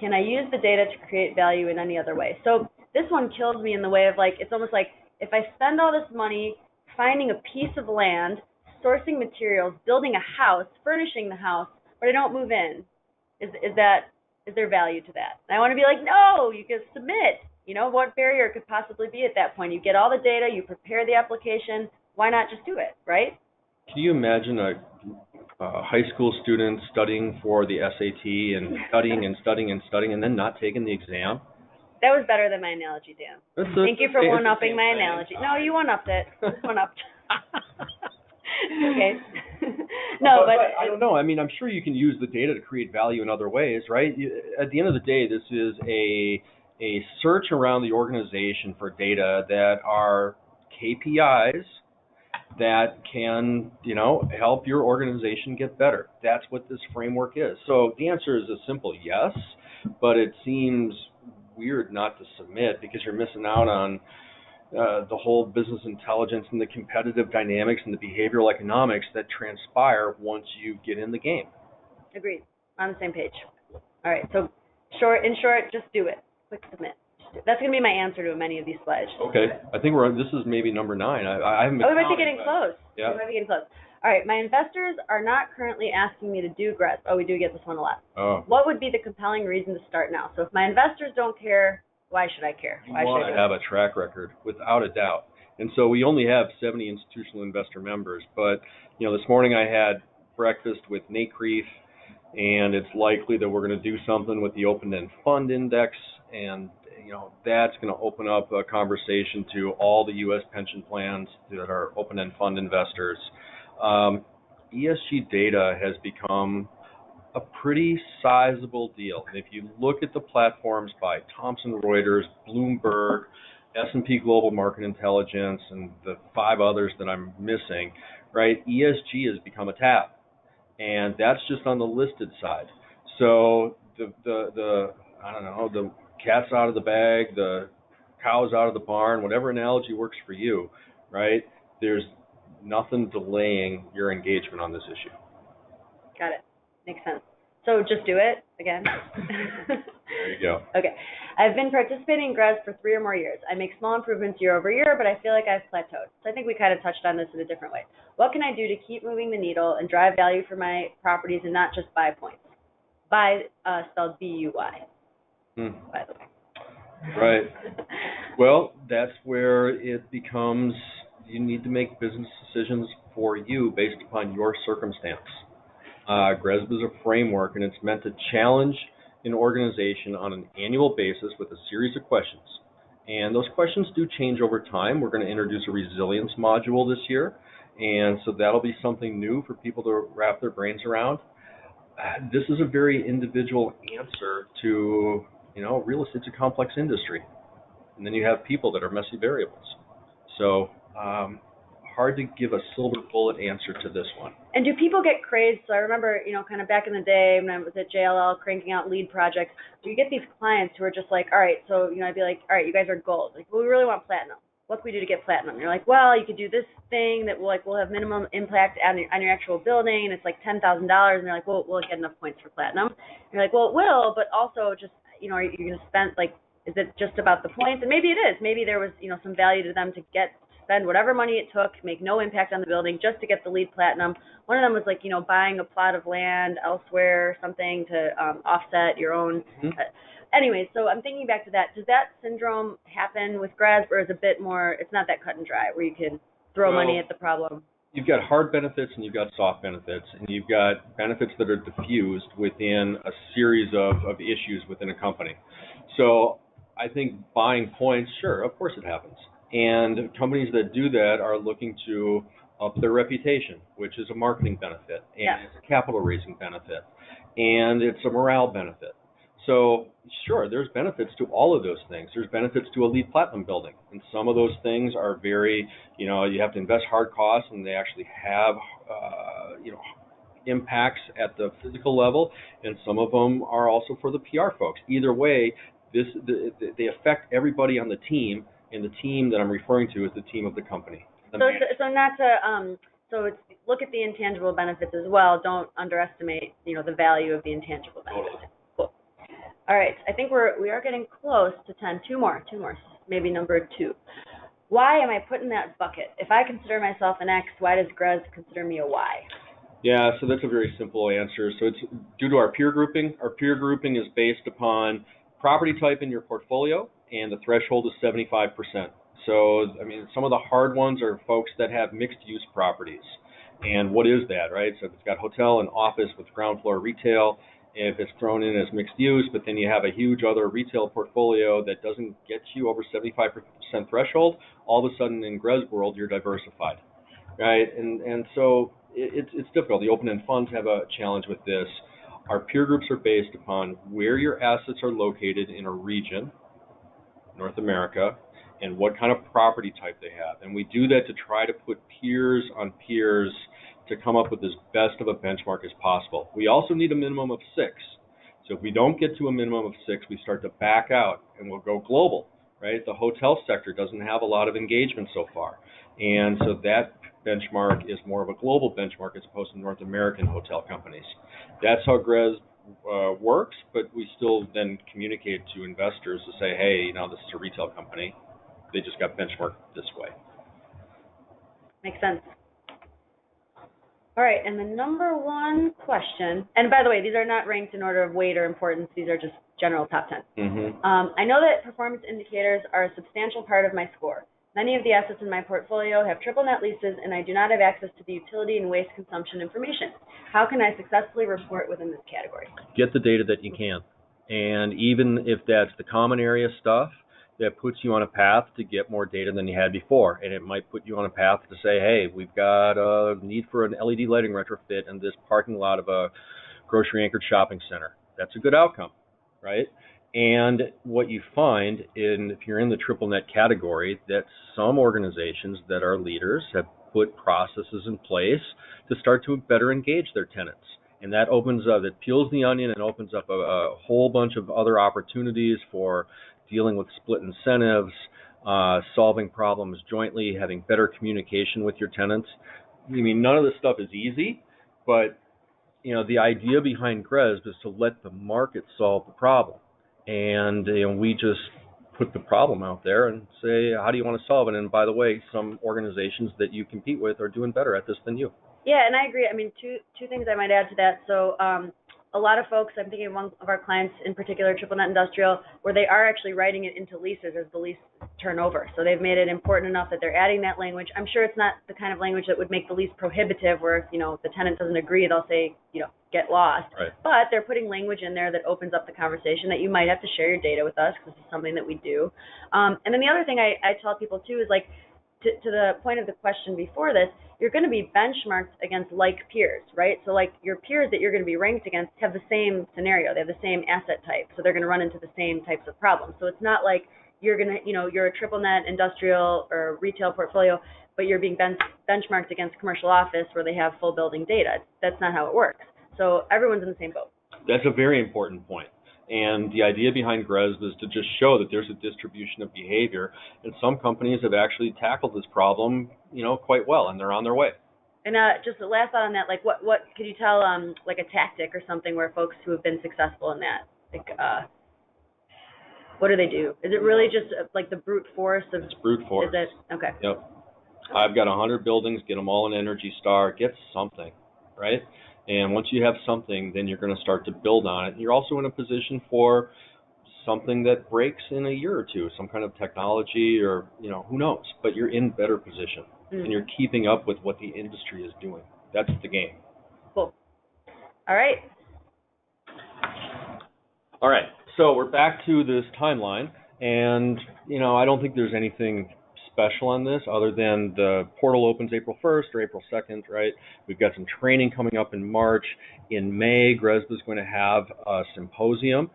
Can I use the data to create value in any other way? So this one kills me in the way of like, it's almost like if I spend all this money finding a piece of land, sourcing materials, building a house, furnishing the house, but I don't move in, is there value to that? And I want to be like, no, you can submit. You know, what barrier could possibly be at that point? You get all the data, you prepare the application, why not just do it, right? Can you imagine a high school student studying for the SAT and studying and then not taking the exam? That was better than my analogy, Dan. Thank you for one-upping my analogy. No, you one-upped it. One-upped. Okay. No, but I don't know. I mean, I'm sure you can use the data to create value in other ways, right? At the end of the day, this is a search around the organization for data that are KPIs that can, help your organization get better. That's what this framework is. So the answer is a simple yes, but it seems weird not to submit because you're missing out on the whole business intelligence and the competitive dynamics and the behavioral economics that transpire once you get in the game. Agreed. On the same page. All right. So in short, just do it. Click submit. That's going to be my answer to many of these slides. Okay. I think this is maybe number 9. I haven't been we might be getting close. Yeah. We might be getting close. All right. My investors are not currently asking me to do GRESB. Oh, we do get this one a lot. Oh. What would be the compelling reason to start now? So if my investors don't care, why should I care? You want to have a track record, without a doubt. And so we only have 70 institutional investor members. But, this morning I had breakfast with Nate Creef, and it's likely that we're going to do something with the open-end fund index, and that's going to open up a conversation to all the U.S. pension plans that are open-end fund investors. ESG data has become a pretty sizable deal. And if you look at the platforms by Thomson Reuters, Bloomberg, S&P Global Market Intelligence, and the 5 others that I'm missing, right, ESG has become a tab. And that's just on the listed side. So the cat's out of the bag, the cow's out of the barn, whatever analogy works for you, right? There's nothing delaying your engagement on this issue. Got it. Makes sense. So just do it again. There you go. Okay. I've been participating in GRESB for 3 or more years. I make small improvements year over year, but I feel like I've plateaued. So I think we kind of touched on this in a different way. What can I do to keep moving the needle and drive value for my properties and not just buy points? Buy spelled B-U-Y, by the way. Right. Well, that's where it becomes you need to make business decisions for you based upon your circumstance. GRESB is a framework, and it's meant to challenge an organization on an annual basis with a series of questions. And those questions do change over time. We're going to introduce a resilience module this year, and so that'll be something new for people to wrap their brains around. This is a very individual answer to, real estate's a complex industry. And then you have people that are messy variables. So hard to give a silver bullet answer to this one. And do people get crazed? So I remember, kind of back in the day when I was at JLL cranking out lead projects, you get these clients who are just like, all right, so, I'd be like, all right, you guys are gold. Like, well, we really want platinum. What can we do to get platinum? And you're like, well, you could do this thing that will have minimum impact on your actual building, and it's like $10,000. And you're like, well, will it get enough points for platinum? And you're like, well, it will, but also just, are you going to spend, is it just about the points? And maybe it is. Maybe there was, some value to them to spend whatever money it took, make no impact on the building just to get the LEED Platinum. One of them was like, buying a plot of land elsewhere or something to offset your own. Anyway, so I'm thinking back to that. Does that syndrome happen with GRESB, or is it a bit more, it's not that cut and dry where you can throw money at the problem? You've got hard benefits and you've got soft benefits, and you've got benefits that are diffused within a series of issues within a company. So I think buying points, sure, of course it happens. And companies that do that are looking to up their reputation, which is a marketing benefit, and it's a capital raising benefit, and it's a morale benefit. So sure, there's benefits to all of those things. There's benefits to a LEED Platinum building, and some of those things are very, you have to invest hard costs, and they actually have, impacts at the physical level, and some of them are also for the PR folks. Either way, they affect everybody on the team, and the team that I'm referring to is the team of the company. So not to it's look at the intangible benefits as well. Don't underestimate the value of the intangible benefits. Totally. Cool. All right, I think we are getting close to 10. Two more, maybe number 2. Why am I put in that bucket? If I consider myself an X, why does GRESB consider me a Y? Yeah, so that's a very simple answer. So it's due to our peer grouping. Our peer grouping is based upon property type in your portfolio, and the threshold is 75%. So, some of the hard ones are folks that have mixed-use properties. And what is that, right? So if it's got hotel and office with ground floor retail, if it's thrown in as mixed use, but then you have a huge other retail portfolio that doesn't get you over 75% threshold, all of a sudden in GRESB world, you're diversified, right? And so it's difficult. The open-end funds have a challenge with this. Our peer groups are based upon where your assets are located in a region, North America, and what kind of property type they have. And we do that to try to put peers on peers to come up with as best of a benchmark as possible. We also need a minimum of 6. So if we don't get to a minimum of 6, we start to back out and we'll go global, right? The hotel sector doesn't have a lot of engagement so far. And so that benchmark is more of a global benchmark as opposed to North American hotel companies. That's how GRESB works, but we still then communicate to investors to say, hey, this is a retail company. They just got benchmarked this way. Makes sense. All right, and the number 1 question, and by the way, these are not ranked in order of weight or importance. These are just general top 10. Mm-hmm. I know that performance indicators are a substantial part of my score. Many of the assets in my portfolio have triple net leases, and I do not have access to the utility and waste consumption information. How can I successfully report within this category? Get the data that you can. And even if that's the common area stuff, that puts you on a path to get more data than you had before. And it might put you on a path to say, hey, we've got a need for an LED lighting retrofit in this parking lot of a grocery-anchored shopping center. That's a good outcome, right? And what you find, if you're in the triple net category, that some organizations that are leaders have put processes in place to start to better engage their tenants. And that that peels the onion and opens up a whole bunch of other opportunities for dealing with split incentives, solving problems jointly, having better communication with your tenants. None of this stuff is easy, but the idea behind GRESB is to let the market solve the problem. And we just put the problem out there and say, how do you want to solve it? And by the way, some organizations that you compete with are doing better at this than you. Yeah, and I agree. Two things I might add to that. So a lot of folks, I'm thinking of one of our clients in particular, triple net industrial, where they are actually writing it into leases as the lease turnover. So they've made it important enough that they're adding that language. I'm sure it's not the kind of language that would make the lease prohibitive where if, the tenant doesn't agree, they'll say, get lost. Right. But they're putting language in there that opens up the conversation that you might have to share your data with us because this is something that we do. And then the other thing I tell people too is to the point of the question before this, you're going to be benchmarked against like peers, right? So your peers that you're going to be ranked against have the same scenario. They have the same asset type. So they're going to run into the same types of problems. So it's not like you're going to, you're a triple net industrial or retail portfolio, but you're being benchmarked against commercial office where they have full building data. That's not how it works. So everyone's in the same boat. That's a very important point. And the idea behind GRESB is to just show that there's a distribution of behavior, and some companies have actually tackled this problem, quite well, and they're on their way. And just the last thought on that, what could you tell, a tactic or something where folks who have been successful in that, what do they do? Is it really just the brute force of? It's brute force. Is it okay? Yep. I've got 100 buildings. Get them all in Energy Star. Get something, right? And once you have something, then you're going to start to build on it. And you're also in a position for something that breaks in a year or two, some kind of technology or, who knows. But you're in better position, and you're keeping up with what the industry is doing. That's the game. Cool. All right. All right. So we're back to this timeline. And, I don't think there's anything special on this other than the portal opens April 1st or April 2nd, right? We've got some training coming up in March. In May, GRESB is going to have a symposium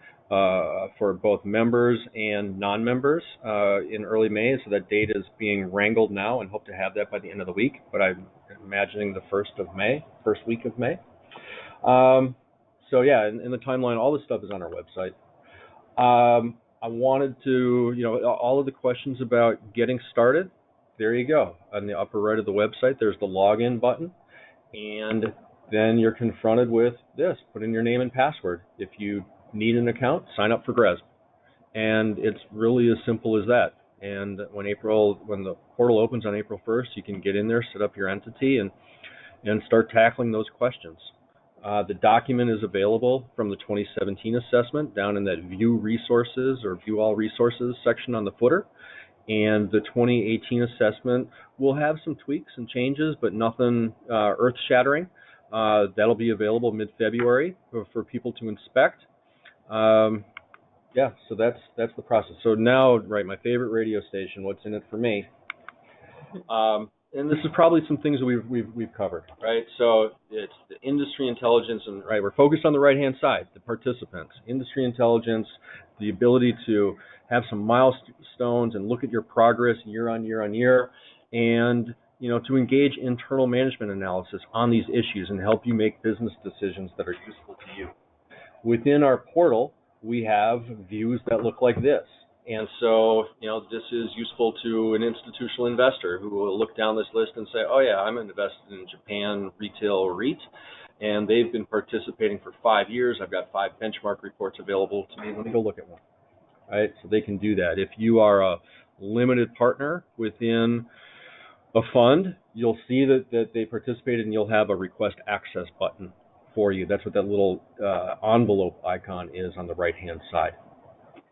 for both members and non-members in early May. So that date is being wrangled now, and hope to have that by the end of the week. But I'm imagining the first week of May. So yeah, in the timeline, all this stuff is on our website. I wanted to, all of the questions about getting started, there you go. On the upper right of the website, there's the login button, and then you're confronted with this: put in your name and password. If you need an account, sign up for GRESB. And it's really as simple as that. And when the portal opens on April 1st, you can get in there, set up your entity, and start tackling those questions. The document is available from the 2017 assessment down in that View Resources or View All Resources section on the footer. And the 2018 assessment will have some tweaks and changes, but nothing earth-shattering. That'll be available mid-February for people to inspect. Yeah, so that's the process. So now, right, my favorite radio station, what's in it for me? And this is probably some things that we've covered, right? So it's the industry intelligence, and right, we're focused on the right-hand side, the participants. Industry intelligence, the ability to have some milestones and look at your progress year on year on year, and to engage internal management analysis on these issues and help you make business decisions that are useful to you. Within our portal, we have views that look like this. And so, this is useful to an institutional investor who will look down this list and say, oh yeah, I'm invested in Japan Retail REIT, and they've been participating for 5 years. I've got 5 benchmark reports available to me. Let me go look at one. Right? So they can do that. If you are a limited partner within a fund, you'll see that they participated, and you'll have a request access button for you. That's what that little envelope icon is on the right-hand side.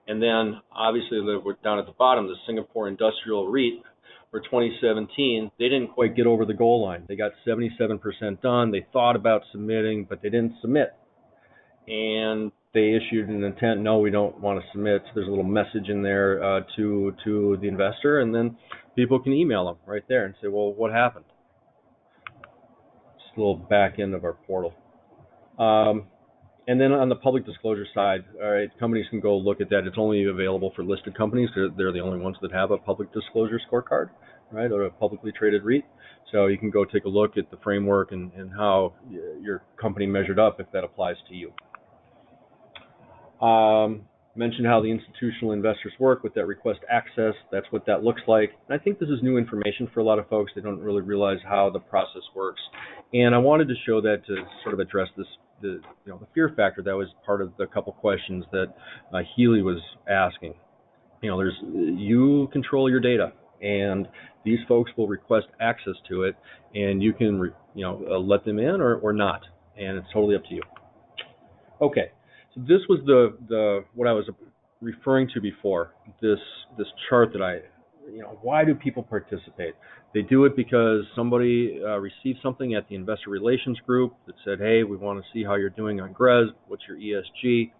And then, obviously, down at the bottom, the Singapore Industrial REIT for 2017, they didn't quite get over the goal line. They got 77% done. They thought about submitting, but they didn't submit. And they issued an intent, no, we don't want to submit. So there's a little message in there to the investor, and then people can email them right there and say, well, what happened? Just a little back end of our portal. And then on the public disclosure side, all right, companies can go look at that. It's only available for listed companies. They're the only ones that have a public disclosure scorecard, right, or a publicly traded REIT. So you can go take a look at the framework and how your company measured up, if that applies to you. Mentioned how the institutional investors work with that request access. That's what that looks like. And I think this is new information for a lot of folks. They don't really realize how the process works. And I wanted to show that to sort of address the fear factor that was part of the couple questions that Healy was asking. You control your data, and these folks will request access to it, and you can let them in or not, and it's totally up to you. Okay. So this was the what I was referring to before, this chart that why do people participate? They do it because somebody received something at the investor relations group that said, hey, we want to see how you're doing on GRESB, what's your ESG,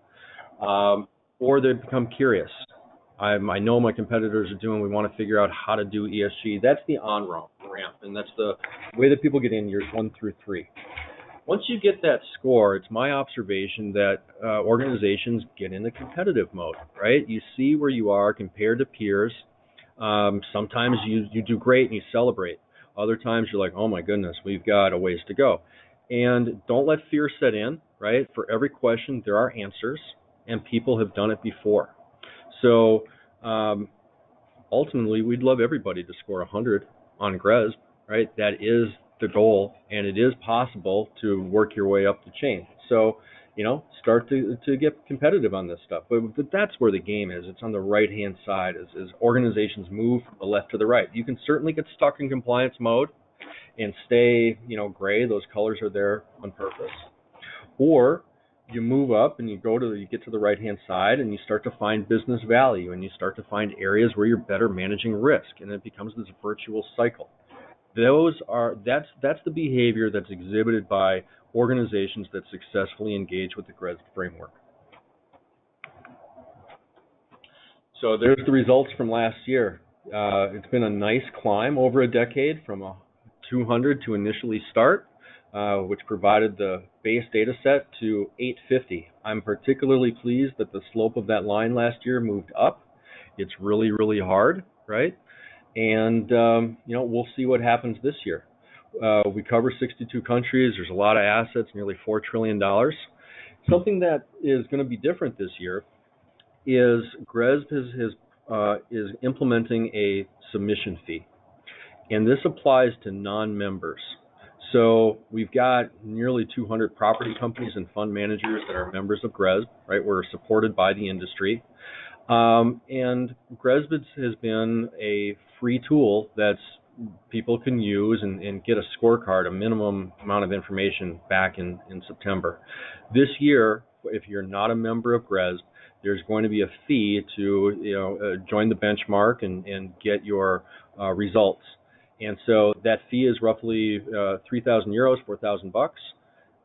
or they become curious. I know my competitors are doing, we want to figure out how to do ESG. That's the on-ramp, and that's the way that people get in years 1 through 3. Once you get that score, it's my observation that organizations get in the competitive mode, right? You see where you are compared to peers. Sometimes you do great and you celebrate. Other times you're like, oh my goodness, we've got a ways to go. And don't let fear set in, right? For every question, there are answers, and people have done it before. So ultimately, we'd love everybody to score 100 on GRESB, right? That is the goal, and it is possible to work your way up the chain. So, start to get competitive on this stuff. But that's where the game is. It's on the right-hand side as organizations move from the left to the right. You can certainly get stuck in compliance mode and stay, gray. Those colors are there on purpose. Or you move up and you get to the right-hand side and you start to find business value, and you start to find areas where you're better managing risk, and it becomes this virtuous cycle. That's the behavior that's exhibited by organizations that successfully engage with the GRESB framework. So there's the results from last year. It's been a nice climb over a decade from 200 to initially start, which provided the base data set to 850. I'm particularly pleased that the slope of that line last year moved up. It's really, really hard, right? And, we'll see what happens this year. We cover 62 countries. There's a lot of assets, nearly $4 trillion. Something that is going to be different this year is GRESB is implementing a submission fee, and this applies to non-members. So we've got nearly 200 property companies and fund managers that are members of GRESB, right? We're supported by the industry. And GRESB has been a free tool that people can use and get a scorecard, a minimum amount of information back in September. This year, if you're not a member of GRESB, there's going to be a fee to join the benchmark and get your results. And so that fee is roughly 3,000 euros, 4,000 bucks.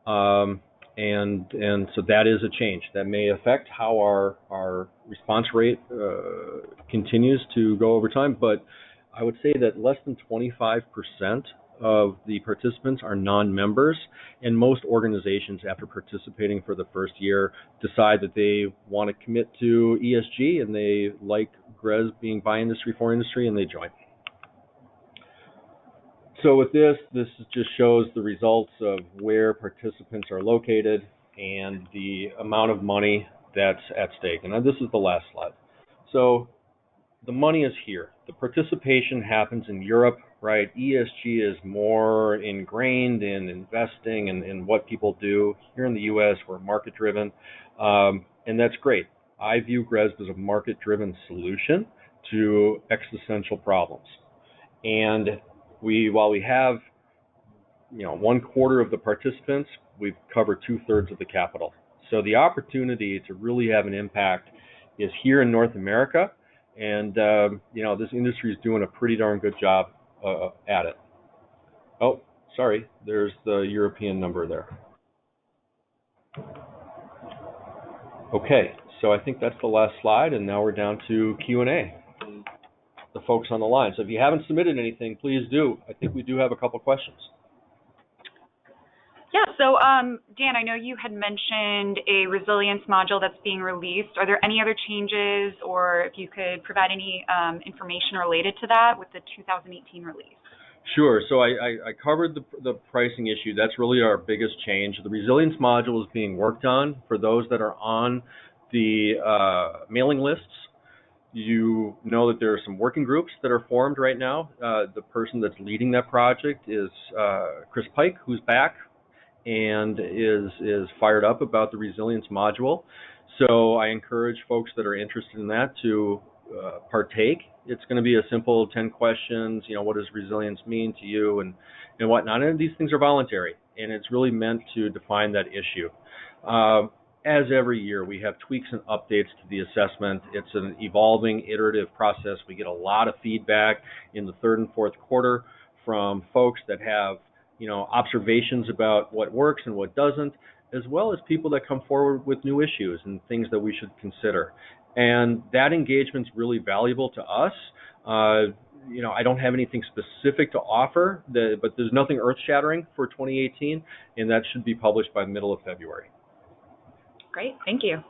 And so that is a change that may affect how our response rate continues to go over time. But I would say that less than 25% of the participants are non-members, and most organizations, after participating for the first year, decide that they want to commit to ESG and they like GRESB being by industry for industry, and they join. So with this just shows the results of where participants are located and the amount of money that's at stake. And this is the last slide. So the money is here. The participation happens in Europe, right? ESG is more ingrained in investing and what people do. Here in the U.S., we're market-driven, and that's great. I view GRESB as a market-driven solution to existential problems. And while we have, 1/4 of the participants, we've covered 2/3 of the capital. So the opportunity to really have an impact is here in North America, and this industry is doing a pretty darn good job at it. Oh, sorry, there's the European number there. Okay, so I think that's the last slide, and now we're down to Q&A. The folks on the line. So if you haven't submitted anything, please do. I think we do have a couple questions. Yeah, so Dan, I know you had mentioned a resilience module that's being released. Are there any other changes, or if you could provide any information related to that with the 2018 release? Sure. So I covered the pricing issue. That's really our biggest change. The resilience module is being worked on for those that are on the mailing lists. You know that there are some working groups that are formed right now. The person that's leading that project is Chris Pike, who's back and is fired up about the resilience module. So I encourage folks that are interested in that to partake. It's going to be a simple 10 questions. What does resilience mean to you and whatnot. And these things are voluntary, and it's really meant to define that issue. As every year, we have tweaks and updates to the assessment. It's an evolving, iterative process. We get a lot of feedback in the third and fourth quarter from folks that have, observations about what works and what doesn't, as well as people that come forward with new issues and things that we should consider. And that engagement's really valuable to us. I don't have anything specific to offer, but there's nothing earth-shattering for 2018, and that should be published by the middle of February. Great, thank you.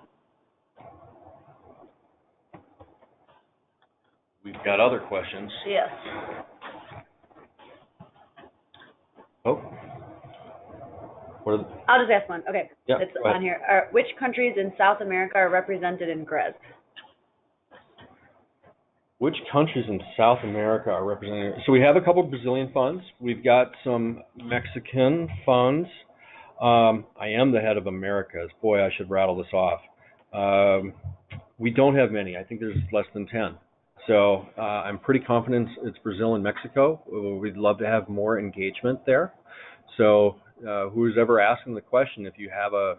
We've got other questions. Yes. Oh. I'll just ask one. Okay. Yeah, it's on here. Which countries in South America are represented in GRESB? Which countries in South America are represented? So we have a couple of Brazilian funds. We've got some Mexican funds. I am the head of Americas. Boy, I should rattle this off. We don't have many. I think there's less than 10. So I'm pretty confident it's Brazil and Mexico. We'd love to have more engagement there. So who's ever asking the question, if you have a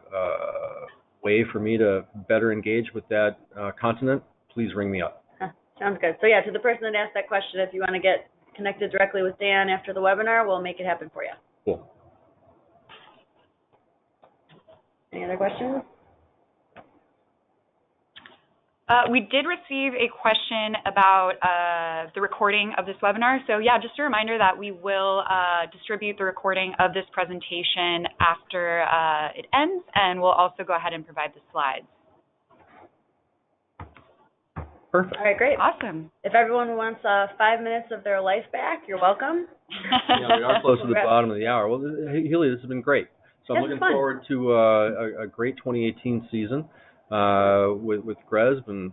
way for me to better engage with that continent, please ring me up. Sounds good. So yeah, to the person that asked that question, if you want to get connected directly with Dan after the webinar, we'll make it happen for you. Cool. Any other questions? We did receive a question about the recording of this webinar. So yeah, just a reminder that we will distribute the recording of this presentation after it ends, and we'll also go ahead and provide the slides. Perfect. All right, great. Awesome. If everyone wants 5 minutes of their life back, you're welcome. Yeah, we are close to the bottom of the hour. Well, Healy, this has been great. So I'm looking forward to a great 2018 season with GRESB, and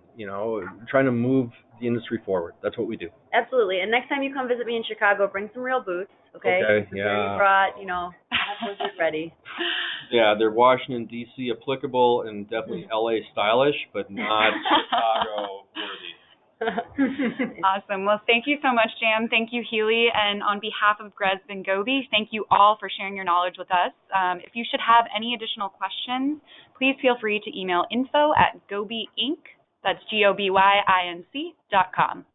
trying to move the industry forward. That's what we do. Absolutely. And next time you come visit me in Chicago, bring some real boots. Okay. Okay. Yeah. You brought, have those ready. Yeah, they're Washington D.C. applicable and definitely L.A. stylish, but not Chicago worthy. Awesome. Well, thank you so much, Jan. Thank you, Healy. And on behalf of GRESB and GOBI, thank you all for sharing your knowledge with us. If you should have any additional questions, please feel free to email info@gobiinc, that's GOBYINC.com.